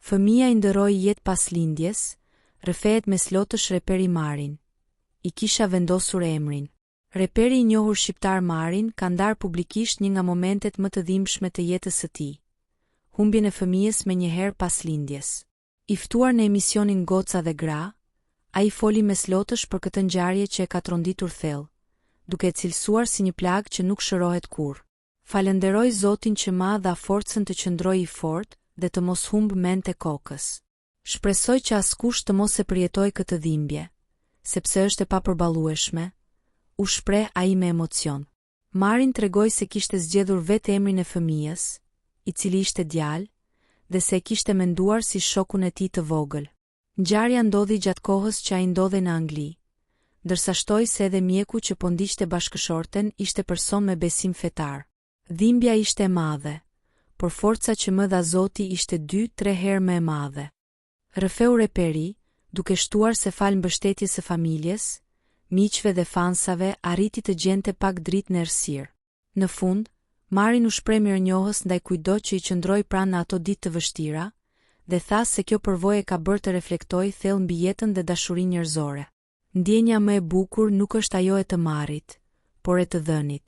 Fëmia i ndëroi jetë pas lindjes, rrëfehet me slotësh reperi Marin. I kisha vendosur emrin. Reperi i njohur shqiptar Marin ka ndarë publikisht një nga momentet më të dhimbshme të jetës së tij. Humbjen e fëmijës me njëherë pas lindjes. I ftuar në emisionin Goca dhe Gra, ai foli me slotësh për këtë ngjarje që e ka tronditur thellë, duke e cilësuar si një plagë që nuk shërohet kurrë. Falenderoj Zotin që ma dha forcën të qëndroj i fortë dhe të mos humb mend e kokës. Shpresoj që askush të mos e përjetoj këtë dhimbje, sepse është e papërballueshme, u shpreh ai me emocion. Marin tregoi se kishte zgjedhur vetë emrin e fëmijës, i cili ishte djalë, dhe se e kishte menduar si shokun e tij të vogël. Ngjarja ndodhi gjatë kohës që ai ndodhej në Angli, ndërsa shtoi se edhe mjeku që po ndiqte bashkëshorten ishte person me besim fetar. Dhimbja ishte e madhe, por forca që më dha Zoti ishte 2-3 herë më e madhe. Rrëfeu reperi, duke shtuar se fal mbështetjes së familjes, miqve dhe fansave arriti të gjente pak dritë në errësirë. Në fund, Marin u shpreh mirënjohës ndaj kujdo që i qëndroi pranë në ato ditë të vështira, dhe tha se kjo përvojë ka bërë të reflektojë thellë mbi jetën dhe dashurinë njerëzore. Ndjenja më e bukur nuk është ajo e të marrit, por e të dhënit.